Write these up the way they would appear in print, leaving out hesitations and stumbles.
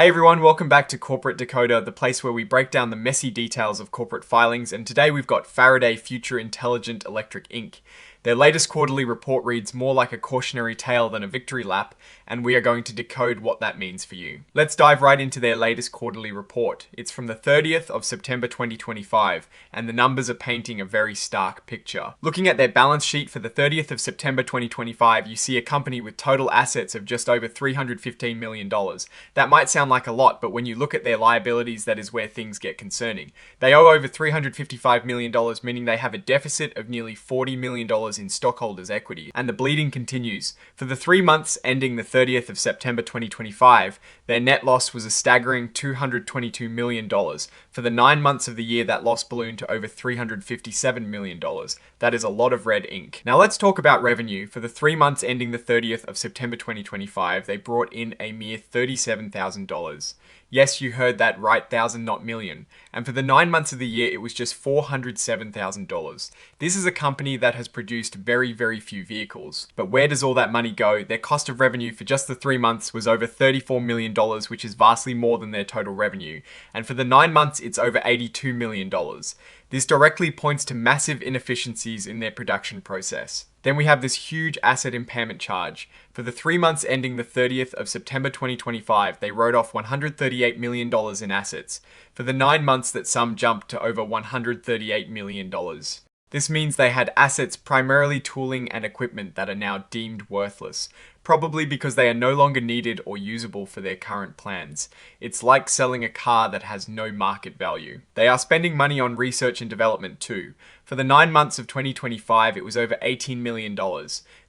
Hey everyone, welcome back to Corporate Decoder, the place where we break down the messy details of corporate filings, and today we've got Faraday Future Intelligent Electric Inc. Their latest quarterly report reads more like a cautionary tale than a victory lap, and we are going to decode what that means for you. Let's dive right into their latest quarterly report. It's from the 30th of September 2025, and the numbers are painting a very stark picture. Looking at their balance sheet for the 30th of September 2025, you see a company with total assets of just over $315 million. That might sound like a lot, but when you look at their liabilities, that is where things get concerning. They owe over $355 million, meaning they have a deficit of nearly $40 million in stockholders' equity, and the bleeding continues. For the 3 months ending the 30th of September 2025, their net loss was a staggering $222 million. For the 9 months of the year, that loss ballooned to over $357 million. That is a lot of red ink. Now let's talk about revenue. For the 3 months ending the 30th of September 2025, they brought in a mere $37,000. Yes, you heard that right, thousand, not million. And for the 9 months of the year, it was just $407,000. This is a company that has produced very, very few vehicles. But where does all that money go? Their cost of revenue for just the 3 months was over $34 million, which is vastly more than their total revenue. And for the 9 months, it's over $82 million. This directly points to massive inefficiencies in their production process. Then we have this huge asset impairment charge. For the 3 months ending the 30th of September 2025, they wrote off $138 million in assets. For the 9 months, that sum jumped to over $138 million. This means they had assets, primarily tooling and equipment, that are now deemed worthless, probably because they are no longer needed or usable for their current plans. It's like selling a car that has no market value. They are spending money on research and development too. For the 9 months of 2025, it was over $18 million.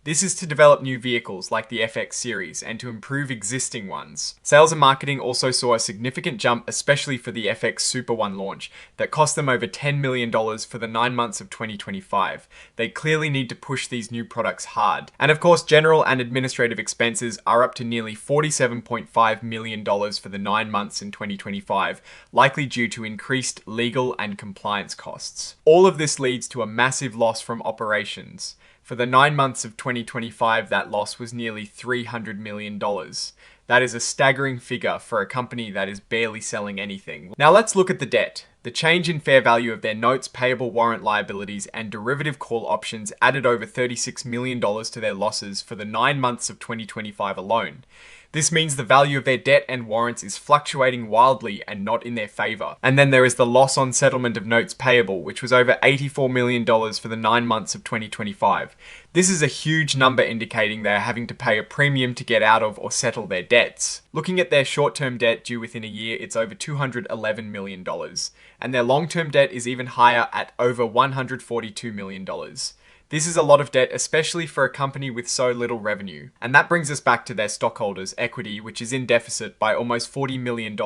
This is to develop new vehicles like the FX series and to improve existing ones. Sales and marketing also saw a significant jump, especially for the FX Super One launch, that cost them over $10 million for the 9 months of 2025. They clearly need to push these new products hard. And of course, general and administrative expenses are up to nearly $47.5 million for the 9 months in 2025, likely due to increased legal and compliance costs. All of this leads to a massive loss from operations. For the 9 months of 2025, that loss was nearly $300 million. That is a staggering figure for a company that is barely selling anything. Now let's look at the debt. The change in fair value of their notes, payable warrant liabilities, and derivative call options added over $36 million to their losses for the 9 months of 2025 alone. This means the value of their debt and warrants is fluctuating wildly and not in their favor. And then there is the loss on settlement of notes payable, which was over $84 million for the 9 months of 2025. This is a huge number, indicating they are having to pay a premium to get out of or settle their debts. Looking at their short-term debt due within a year, it's over $211 million. And their long-term debt is even higher at over $142 million. This is a lot of debt, especially for a company with so little revenue. And that brings us back to their stockholders' equity, which is in deficit by almost $40 million.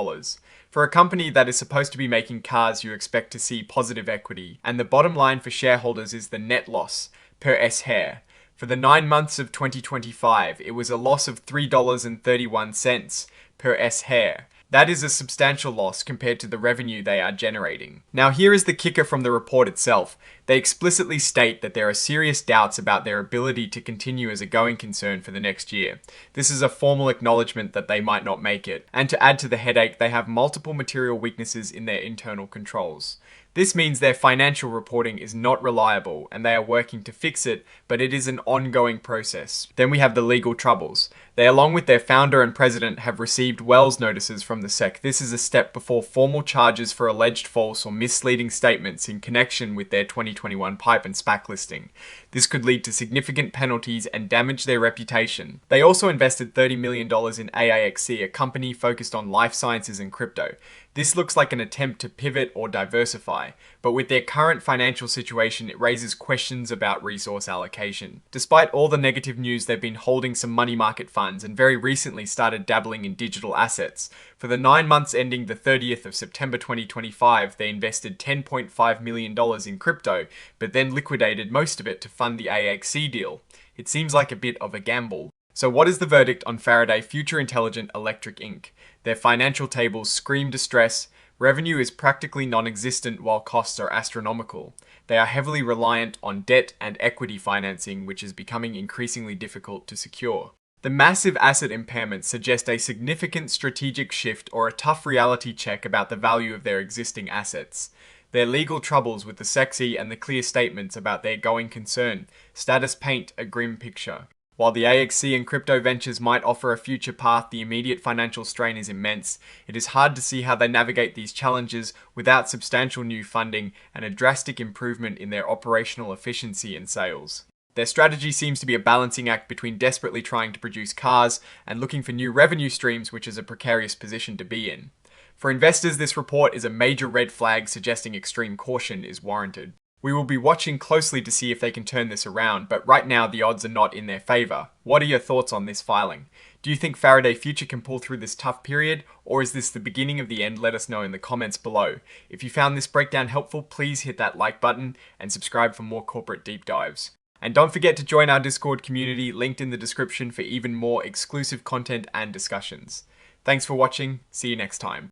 For a company that is supposed to be making cars, you expect to see positive equity. And the bottom line for shareholders is the net loss per S-share. For the 9 months of 2025, it was a loss of $3.31 per S-share. That is a substantial loss compared to the revenue they are generating. Now here is the kicker from the report itself. They explicitly state that there are serious doubts about their ability to continue as a going concern for the next year. This is a formal acknowledgement that they might not make it. And to add to the headache, they have multiple material weaknesses in their internal controls. This means their financial reporting is not reliable and they are working to fix it, but it is an ongoing process. Then we have the legal troubles. They, along with their founder and president, have received Wells notices from the SEC. This is a step before formal charges for alleged false or misleading statements in connection with their 2021 PIPE and SPAC listing. This could lead to significant penalties and damage their reputation. They also invested $30 million in AAXC, a company focused on life sciences and crypto. This looks like an attempt to pivot or diversify, but with their current financial situation, it raises questions about resource allocation. Despite all the negative news, they've been holding some money market funds and very recently started dabbling in digital assets. For the 9 months ending the 30th of September 2025, they invested $10.5 million in crypto, but then liquidated most of it to fund the AXC deal. It seems like a bit of a gamble. So what is the verdict on Faraday Future Intelligent Electric Inc.? Their financial tables scream distress. Revenue is practically non-existent while costs are astronomical. They are heavily reliant on debt and equity financing, which is becoming increasingly difficult to secure. The massive asset impairments suggest a significant strategic shift or a tough reality check about the value of their existing assets. Their legal troubles with the sexy and the clear statements about their going concern status paint a grim picture. While the AXC and crypto ventures might offer a future path, the immediate financial strain is immense. It is hard to see how they navigate these challenges without substantial new funding and a drastic improvement in their operational efficiency and sales. Their strategy seems to be a balancing act between desperately trying to produce cars and looking for new revenue streams, which is a precarious position to be in. For investors, this report is a major red flag suggesting extreme caution is warranted. We will be watching closely to see if they can turn this around, but right now the odds are not in their favor. What are your thoughts on this filing? Do you think Faraday Future can pull through this tough period, or is this the beginning of the end? Let us know in the comments below. If you found this breakdown helpful, please hit that like button and subscribe for more corporate deep dives. And don't forget to join our Discord community, linked in the description for even more exclusive content and discussions. Thanks for watching, see you next time.